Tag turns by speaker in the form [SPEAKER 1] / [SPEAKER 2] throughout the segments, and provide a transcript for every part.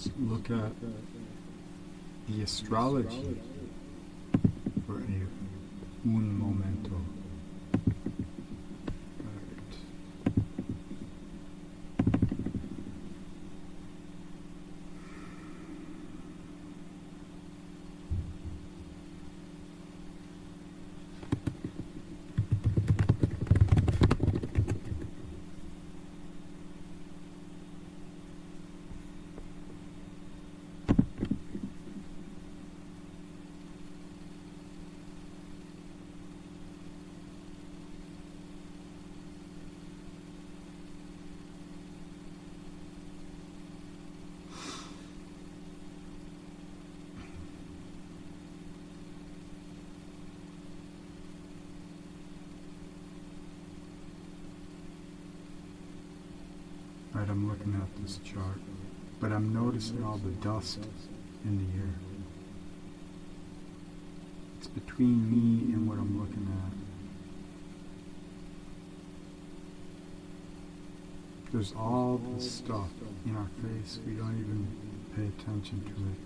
[SPEAKER 1] Let's look at the astrology for un momento. Right, I'm looking at this chart, but I'm noticing all the dust in the air. It's between me and what I'm looking at. There's all this stuff in our face, we don't even pay attention to it.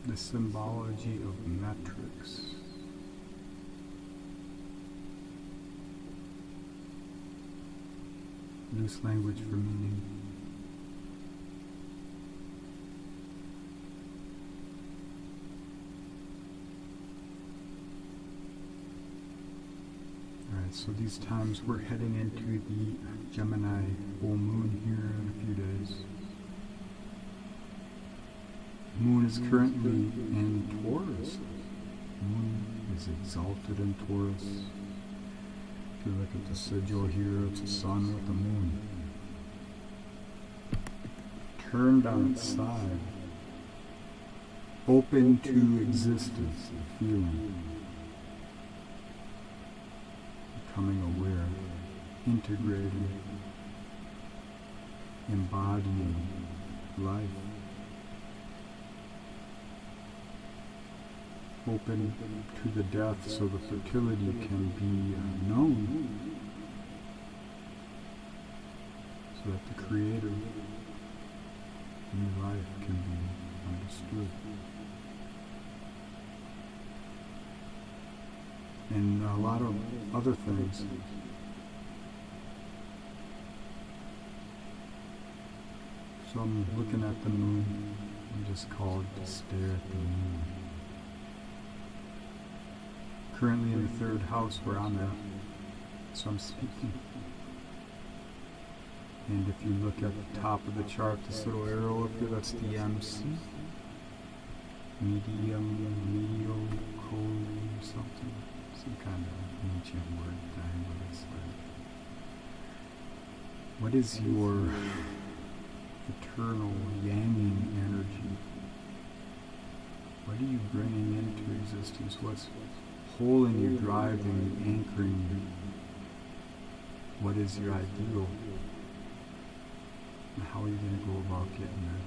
[SPEAKER 1] The symbology of metrics. Loose language for meaning. Alright, so these times we're heading into the Gemini full moon here in a few days. Moon is currently in Taurus. Moon is exalted in Taurus. If you look at the sigil here, it's a sun with a moon. Turned on its side. Open to existence, feeling. Becoming aware. Integrating. Embodying life. Open to the death so the fertility can be known, so that the creator new life can be understood. And a lot of other things. So I'm looking at the moon. I'm just called to stare at the moon. Currently in the third house where I'm at, so I'm speaking. And if you look at the top of the chart, this little arrow up here, that's the MC. Medium, something. Some kind of ancient word thing, but it's like, what is your eternal yanging energy? What are you bringing into existence? What's holding you, driving, anchoring you? What is your ideal? And how are you going to go about getting there?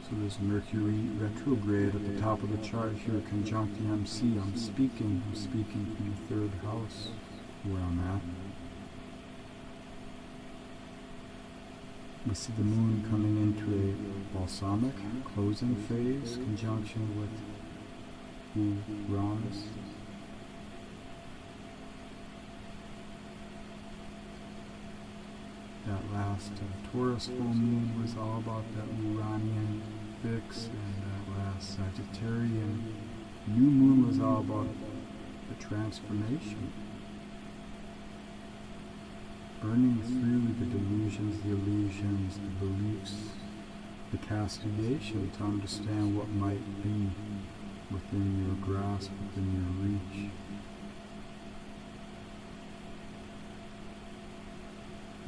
[SPEAKER 1] So there's Mercury retrograde at the top of the chart here, conjunct the MC. I'm speaking from the third house where I'm at. We see the moon coming into a balsamic closing phase, conjunction with Uranus. That last Taurus full moon was all about that Uranian fix, and that last Sagittarian new moon was all about the transformation. Burning through the delusions, the illusions, the beliefs, the castigation to understand what might be within your grasp, within your reach.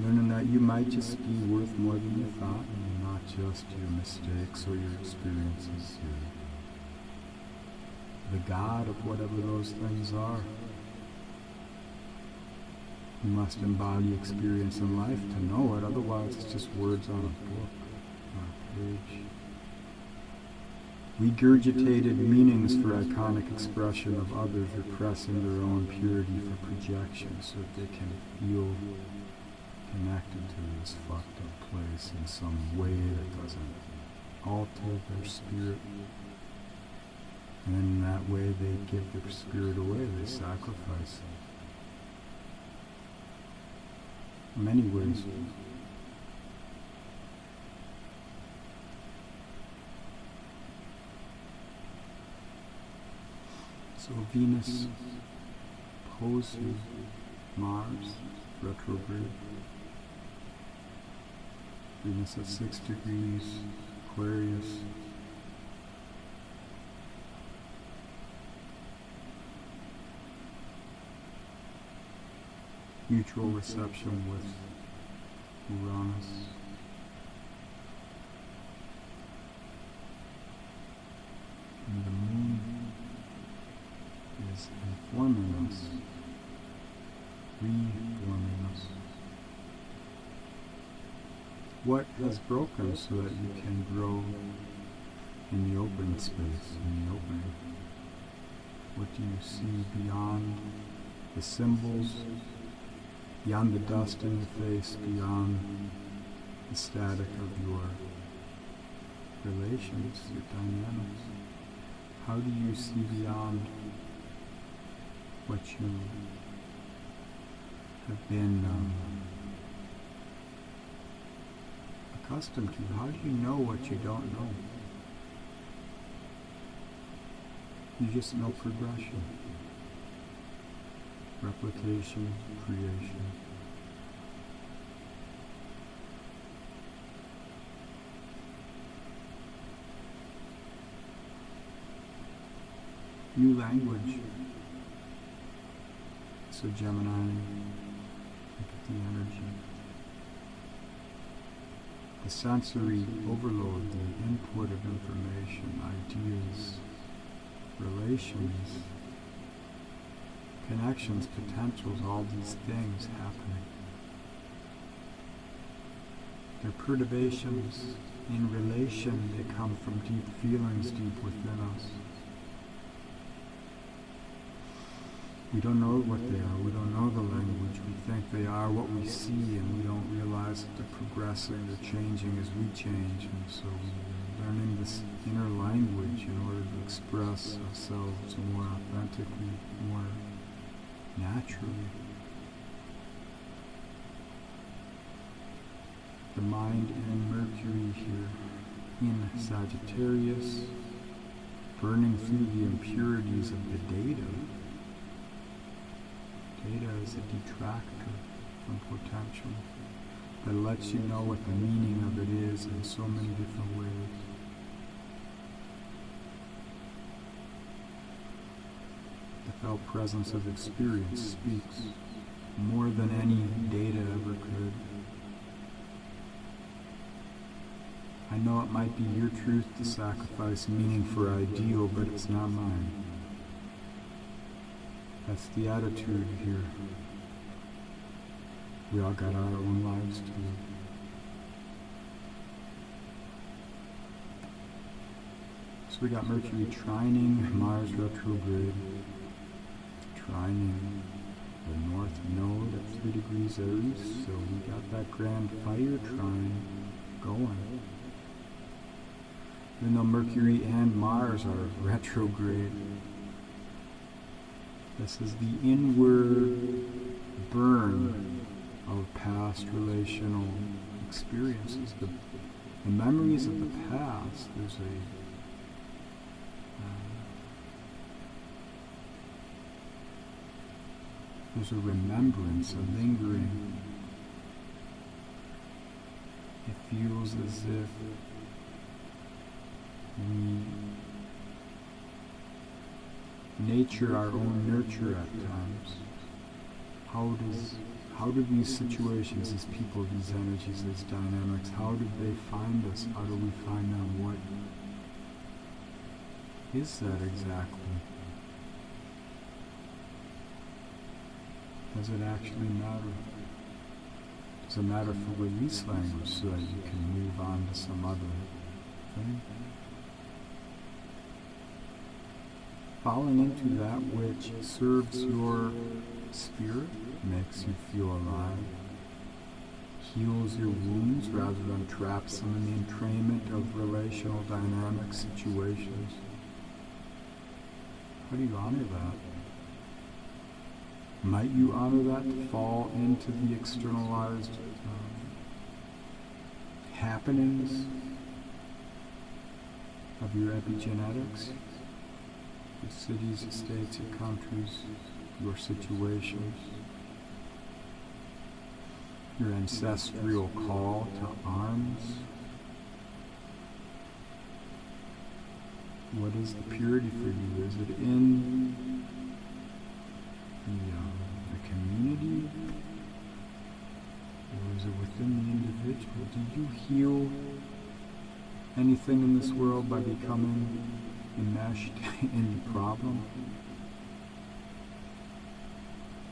[SPEAKER 1] Learning that you might just be worth more than you thought, and not just your mistakes or your experiences. You're the God of whatever those things are. You must embody experience in life to know it, otherwise it's just words on a book. page. Regurgitated meanings for iconic expression of others repressing their own purity for projection so that they can feel connected to this fucked up place in some way that doesn't alter their spirit. And in that way they give their spirit away, they sacrifice it. In many ways. So Venus opposes Mars retrograde. Venus at 6 degrees Aquarius. Mutual reception with Uranus. And the moon is informing us, reforming us. What has broken so that you can grow in the open space, in the opening? What do you see beyond the symbols, beyond the dust in your face, beyond the static of your relations, your dynamics? How do you see beyond what you have been accustomed to? How do you know what you don't know? You just know progression, replication, creation. New language. So Gemini, look at the energy. The sensory overload, the input of information, ideas, relations, connections, potentials, all these things happening. They're perturbations in relation, they come from deep feelings deep within us. We don't know what they are, we don't know the language, we think they are what we see and we don't realize that they're progressing, they're changing as we change, and so we're learning this inner language in order to express ourselves more authentically, more naturally. The mind and Mercury here in Sagittarius, burning through the impurities of the data. Data is a detractor from potential that lets you know what the meaning of it is in so many different ways. The felt presence of experience speaks more than any data ever could. I know it might be your truth to sacrifice meaning for ideal, but it's not mine. That's the attitude here. We all got our own lives to live. So we got Mercury trining Mars retrograde, trining the north node at 3 degrees Aries, so we got that grand fire trine going. Even though Mercury and Mars are retrograde, this is the inward burn of past relational experiences, the memories of the past. There's a remembrance, a lingering. It feels as if we nature our own nurture at times. How do these situations, these people, these energies, these dynamics, how did they find us? How do we find them? What is that exactly? Does it actually matter? Does it matter for release language so that you can move on to some other thing. Falling into that which serves your spirit, makes you feel alive, heals your wounds rather than traps them in the entrainment of relational dynamic situations. How do you honor that? Might you honor that to fall into the externalized happenings of your epigenetics, your cities, your states, your countries, your situations, your ancestral call to arms? What is the purity for you? Is it in the community, or is it within the individual? Do you heal anything in this world by becoming enmeshed in the problem?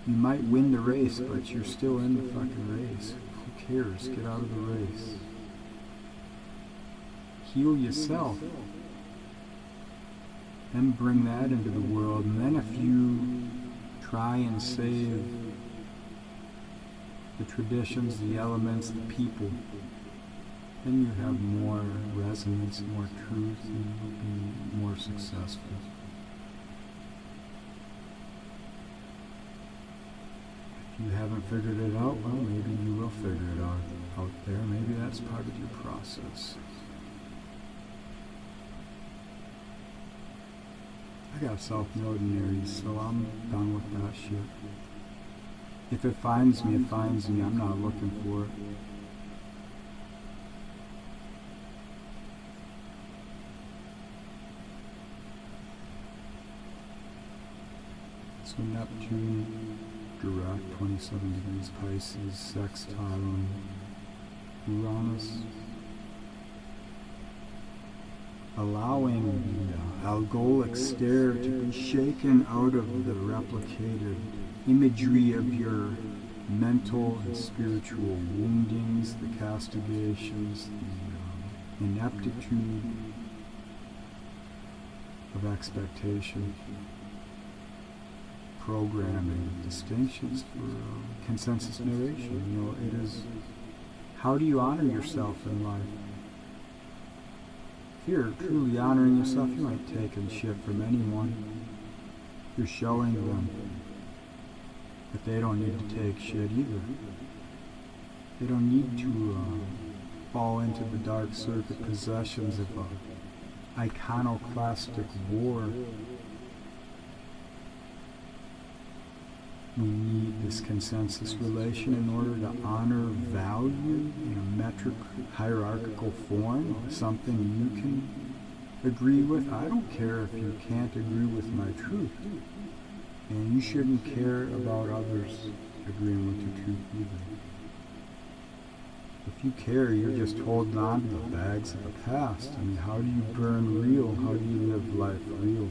[SPEAKER 1] You might win the race, but you're still in the fucking race. Who cares? Get out of the race. Heal yourself. And bring that into the world. And then if you try and save the traditions, the elements, the people, then you have more resonance, more truth, and you'll be more successful. If you haven't figured it out, well, maybe you will figure it out there. Maybe that's part of your process. I got self-node in Aries, so I'm done with that shit. If it finds me, it finds me. I'm not looking for it. So Neptune, direct, 27 degrees Pisces, sextile on Uranus. Allowing the algolic stare to be shaken out of the replicated imagery of your mental and spiritual woundings, the castigations, the ineptitude of expectation, programming, distinctions for consensus narration. You know, it is, how do you honor yourself in life? If you're truly honoring yourself, you ain't taking shit from anyone. You're showing them that they don't need to take shit either. They don't need to fall into the dark circuit possessions of an iconoclastic war. We need this consensus relation in order to honor value in a metric hierarchical form, something you can agree with. I don't care if you can't agree with my truth. And you shouldn't care about others agreeing with your truth either. If you care, you're just holding on to the bags of the past. I mean, how do you burn real? How do you live life real?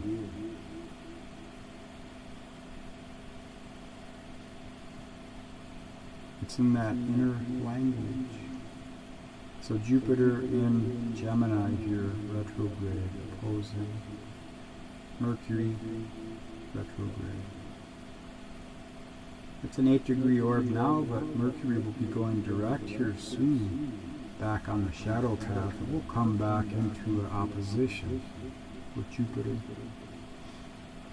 [SPEAKER 1] It's in that inner language. So Jupiter in Gemini here, retrograde, opposing Mercury, retrograde. It's an 8-degree orb now, but Mercury will be going direct here soon, back on the shadow path. It will come back into an opposition with Jupiter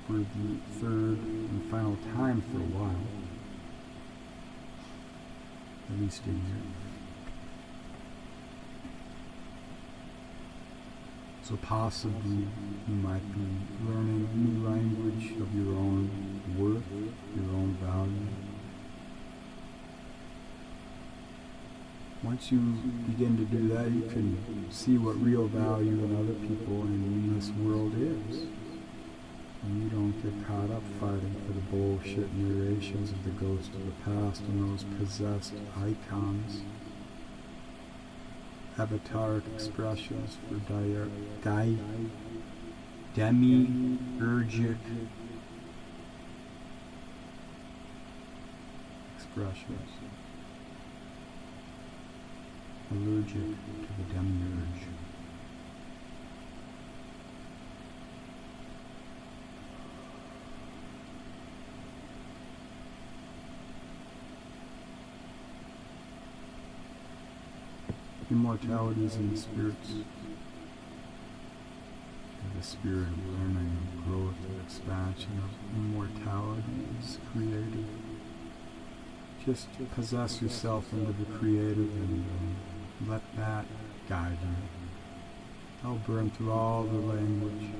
[SPEAKER 1] for the third and final time for a while. At least a year. So possibly you might be learning a new language of your own worth, your own value. Once you begin to do that, you can see what real value in other people and in this world is. And you don't get caught up fighting for the bullshit narrations of the ghost of the past and those possessed icons. Avataric expressions for Demi, Urgic expressions. Allergic to the demiurge. Immortality is in the spirits. The spirit of learning, of growth, of expansion, of immortality is creative. Just possess yourself into the creative and let that guide you. I'll burn through all the language.